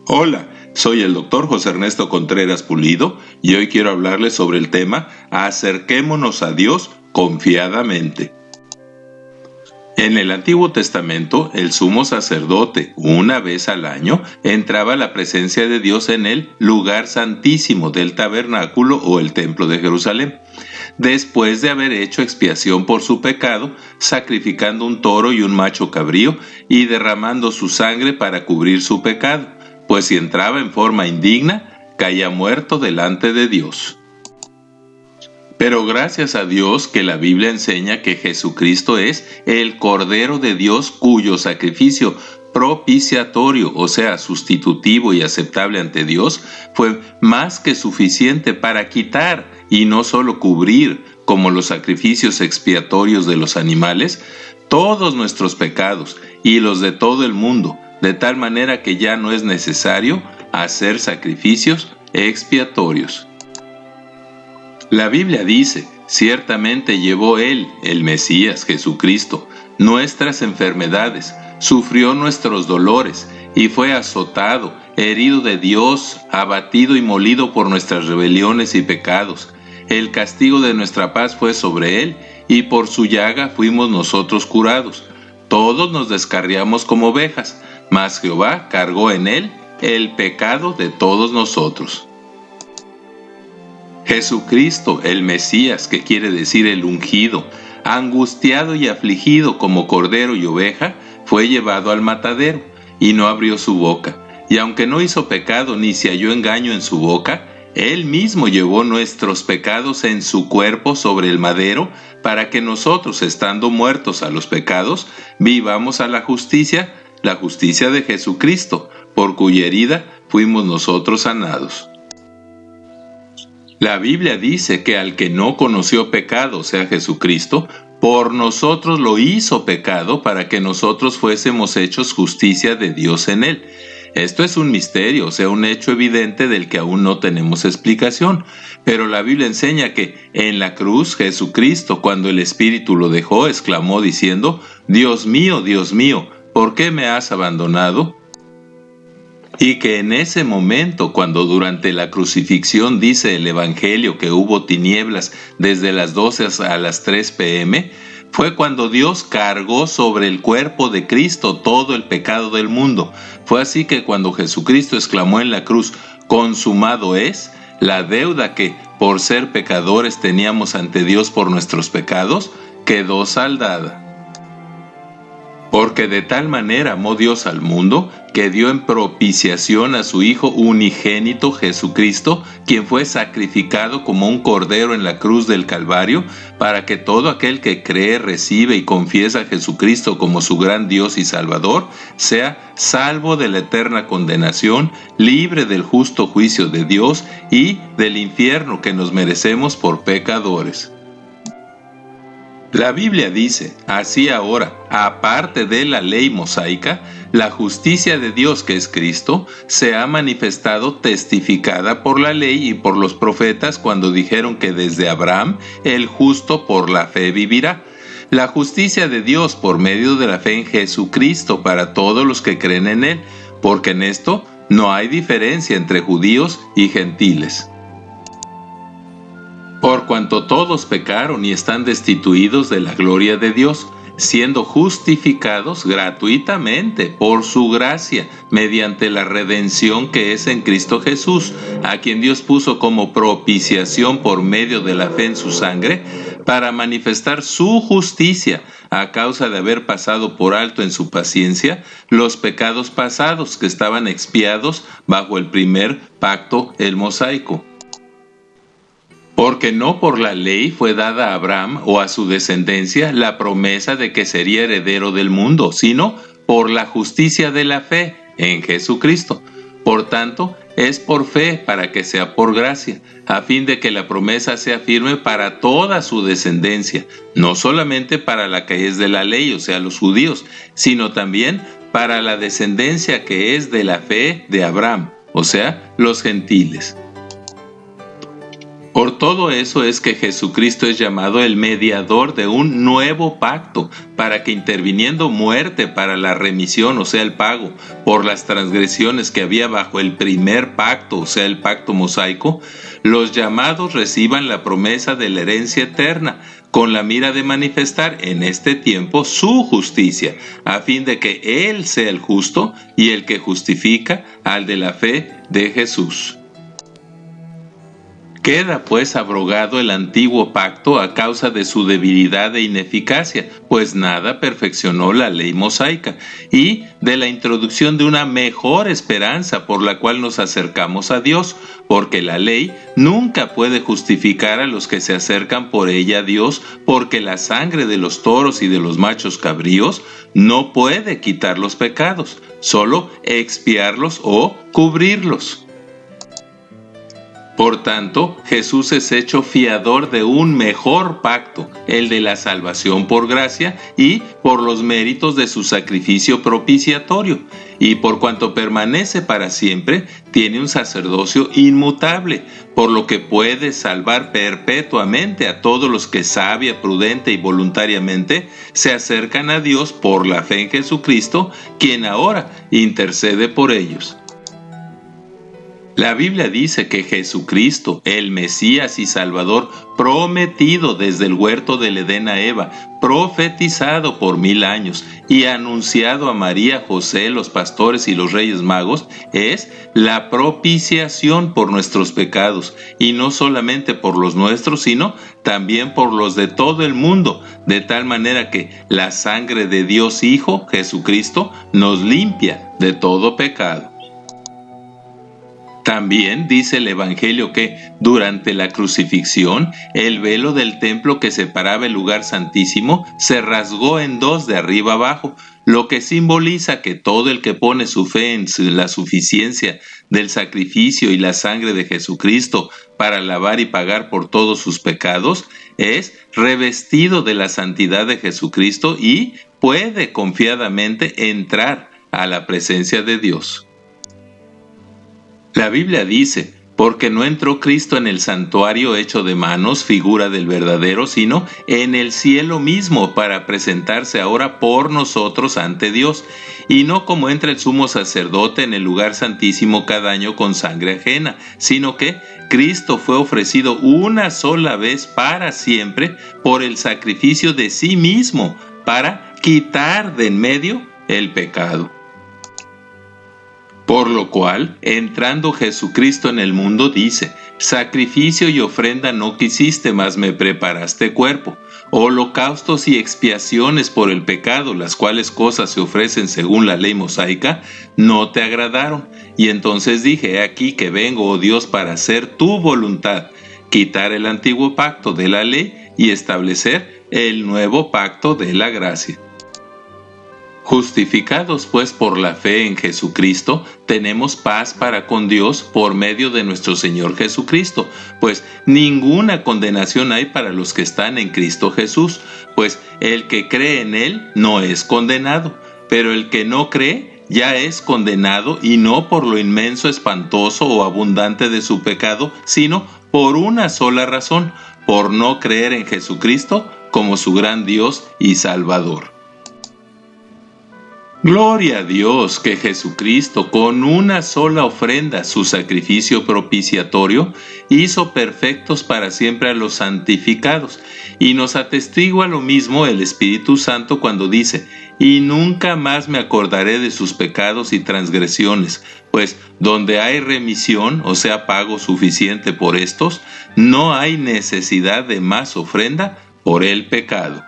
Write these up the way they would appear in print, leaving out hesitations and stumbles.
Hola, soy el doctor José Ernesto Contreras Pulido y hoy quiero hablarles sobre el tema Acerquémonos a Dios confiadamente. En el Antiguo Testamento, el sumo sacerdote, una vez al año, entraba a la presencia de Dios en el lugar santísimo del tabernáculo o el templo de Jerusalén, después de haber hecho expiación por su pecado, sacrificando un toro y un macho cabrío y derramando su sangre para cubrir su pecado, pues si entraba en forma indigna, caía muerto delante de Dios. Pero gracias a Dios que la Biblia enseña que Jesucristo es el Cordero de Dios cuyo sacrificio propiciatorio, o sea, sustitutivo y aceptable ante Dios, fue más que suficiente para quitar y no solo cubrir, como los sacrificios expiatorios de los animales, todos nuestros pecados y los de todo el mundo, de tal manera que ya no es necesario hacer sacrificios expiatorios. La Biblia dice, ciertamente llevó Él, el Mesías Jesucristo, nuestras enfermedades, sufrió nuestros dolores y fue azotado, herido de Dios, abatido y molido por nuestras rebeliones y pecados. El castigo de nuestra paz fue sobre Él y por su llaga fuimos nosotros curados. Todos nos descarriamos como ovejas, mas Jehová cargó en Él el pecado de todos nosotros. Jesucristo, el Mesías, que quiere decir el ungido, angustiado y afligido como cordero y oveja, fue llevado al matadero y no abrió su boca. Y aunque no hizo pecado ni se halló engaño en su boca, Él mismo llevó nuestros pecados en su cuerpo sobre el madero, para que nosotros, estando muertos a los pecados, vivamos a la justicia de Jesucristo, por cuya herida fuimos nosotros sanados. La Biblia dice que al que no conoció pecado, o sea Jesucristo, por nosotros lo hizo pecado para que nosotros fuésemos hechos justicia de Dios en Él. Esto es un misterio, o sea, un hecho evidente del que aún no tenemos explicación. Pero la Biblia enseña que en la cruz Jesucristo, cuando el Espíritu lo dejó, exclamó diciendo, Dios mío, ¿por qué me has abandonado? Y que en ese momento, cuando durante la crucifixión dice el Evangelio que hubo tinieblas desde las 12 a las 3 p.m., fue cuando Dios cargó sobre el cuerpo de Cristo todo el pecado del mundo. Fue así que cuando Jesucristo exclamó en la cruz, consumado es, la deuda que, por ser pecadores, teníamos ante Dios por nuestros pecados, quedó saldada. Porque de tal manera amó Dios al mundo, que dio en propiciación a su Hijo unigénito Jesucristo, quien fue sacrificado como un cordero en la cruz del Calvario, para que todo aquel que cree, recibe y confiesa a Jesucristo como su gran Dios y Salvador, sea salvo de la eterna condenación, libre del justo juicio de Dios y del infierno que nos merecemos por pecadores. La Biblia dice, así ahora, aparte de la ley mosaica, la justicia de Dios que es Cristo, se ha manifestado testificada por la ley y por los profetas cuando dijeron que desde Abraham el justo por la fe vivirá. La justicia de Dios por medio de la fe en Jesucristo para todos los que creen en Él, porque en esto no hay diferencia entre judíos y gentiles. Por cuanto todos pecaron y están destituidos de la gloria de Dios, siendo justificados gratuitamente por su gracia, mediante la redención que es en Cristo Jesús, a quien Dios puso como propiciación por medio de la fe en su sangre, para manifestar su justicia, a causa de haber pasado por alto en su paciencia los pecados pasados que estaban expiados bajo el primer pacto, el mosaico. Porque no por la ley fue dada a Abraham o a su descendencia la promesa de que sería heredero del mundo, sino por la justicia de la fe en Jesucristo. Por tanto, es por fe para que sea por gracia, a fin de que la promesa sea firme para toda su descendencia, no solamente para la que es de la ley, o sea, los judíos, sino también para la descendencia que es de la fe de Abraham, o sea, los gentiles. Por todo eso es que Jesucristo es llamado el mediador de un nuevo pacto, para que interviniendo muerte para la remisión, o sea el pago, por las transgresiones que había bajo el primer pacto, o sea el pacto mosaico, los llamados reciban la promesa de la herencia eterna, con la mira de manifestar en este tiempo su justicia, a fin de que Él sea el justo y el que justifica al de la fe de Jesús. Queda pues abrogado el antiguo pacto a causa de su debilidad e ineficacia, pues nada perfeccionó la ley mosaica, y de la introducción de una mejor esperanza por la cual nos acercamos a Dios, porque la ley nunca puede justificar a los que se acercan por ella a Dios, porque la sangre de los toros y de los machos cabríos no puede quitar los pecados, solo expiarlos o cubrirlos. Por tanto, Jesús es hecho fiador de un mejor pacto, el de la salvación por gracia y por los méritos de su sacrificio propiciatorio, y por cuanto permanece para siempre, tiene un sacerdocio inmutable, por lo que puede salvar perpetuamente a todos los que sabia, prudente y voluntariamente se acercan a Dios por la fe en Jesucristo, quien ahora intercede por ellos. La Biblia dice que Jesucristo, el Mesías y Salvador, prometido desde el huerto del Edén a Eva, profetizado por 1000 años y anunciado a María, José, los pastores y los reyes magos, es la propiciación por nuestros pecados, y no solamente por los nuestros, sino también por los de todo el mundo, de tal manera que la sangre de Dios Hijo, Jesucristo, nos limpia de todo pecado. También dice el Evangelio que durante la crucifixión el velo del templo que separaba el lugar santísimo se rasgó en dos de arriba abajo, lo que simboliza que todo el que pone su fe en la suficiencia del sacrificio y la sangre de Jesucristo para lavar y pagar por todos sus pecados es revestido de la santidad de Jesucristo y puede confiadamente entrar a la presencia de Dios. La Biblia dice, porque no entró Cristo en el santuario hecho de manos, figura del verdadero, sino en el cielo mismo para presentarse ahora por nosotros ante Dios, y no como entra el sumo sacerdote en el lugar santísimo cada año con sangre ajena, sino que Cristo fue ofrecido una sola vez para siempre por el sacrificio de sí mismo, para quitar de en medio el pecado. Por lo cual, entrando Jesucristo en el mundo, dice, sacrificio y ofrenda no quisiste, mas me preparaste cuerpo. Holocaustos y expiaciones por el pecado, las cuales cosas se ofrecen según la ley mosaica, no te agradaron. Y entonces dije, he aquí que vengo, oh Dios, para hacer tu voluntad, quitar el antiguo pacto de la ley y establecer el nuevo pacto de la gracia. Justificados pues por la fe en Jesucristo, tenemos paz para con Dios por medio de nuestro Señor Jesucristo, pues ninguna condenación hay para los que están en Cristo Jesús, pues el que cree en Él no es condenado, pero el que no cree ya es condenado, y no por lo inmenso, espantoso o abundante de su pecado, sino por una sola razón, por no creer en Jesucristo como su gran Dios y Salvador. Gloria a Dios que Jesucristo, con una sola ofrenda, su sacrificio propiciatorio, hizo perfectos para siempre a los santificados, y nos atestigua lo mismo el Espíritu Santo cuando dice, y nunca más me acordaré de sus pecados y transgresiones, pues donde hay remisión, o sea, pago suficiente por estos, no hay necesidad de más ofrenda por el pecado.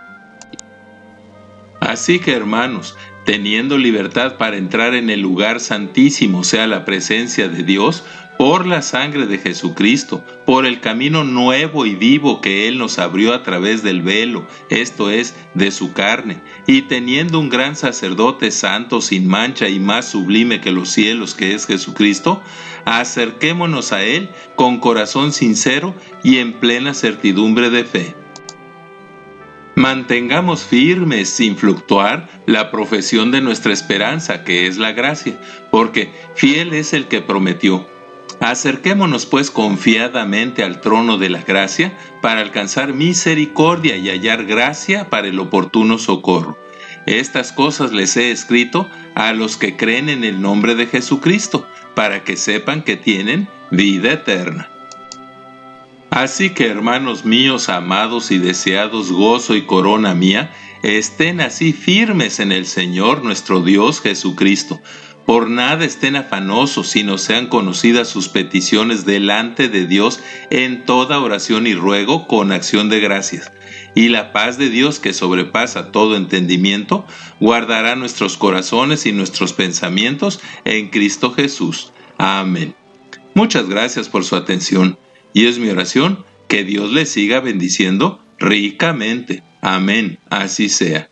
Así que, hermanos, teniendo libertad para entrar en el lugar santísimo, o sea, la presencia de Dios, por la sangre de Jesucristo, por el camino nuevo y vivo que Él nos abrió a través del velo, esto es, de su carne, y teniendo un gran sacerdote santo, sin mancha y más sublime que los cielos, que es Jesucristo, acerquémonos a Él con corazón sincero y en plena certidumbre de fe. Mantengamos firmes, sin fluctuar, la profesión de nuestra esperanza, que es la gracia, porque fiel es el que prometió. Acerquémonos pues confiadamente al trono de la gracia para alcanzar misericordia y hallar gracia para el oportuno socorro. Estas cosas les he escrito a los que creen en el nombre de Jesucristo, para que sepan que tienen vida eterna. Así que, hermanos míos, amados y deseados, gozo y corona mía, estén así firmes en el Señor nuestro Dios Jesucristo. Por nada estén afanosos, sino sean conocidas sus peticiones delante de Dios en toda oración y ruego con acción de gracias. Y la paz de Dios, que sobrepasa todo entendimiento, guardará nuestros corazones y nuestros pensamientos en Cristo Jesús. Amén. Muchas gracias por su atención, y es mi oración que Dios les siga bendiciendo ricamente. Amén. Así sea.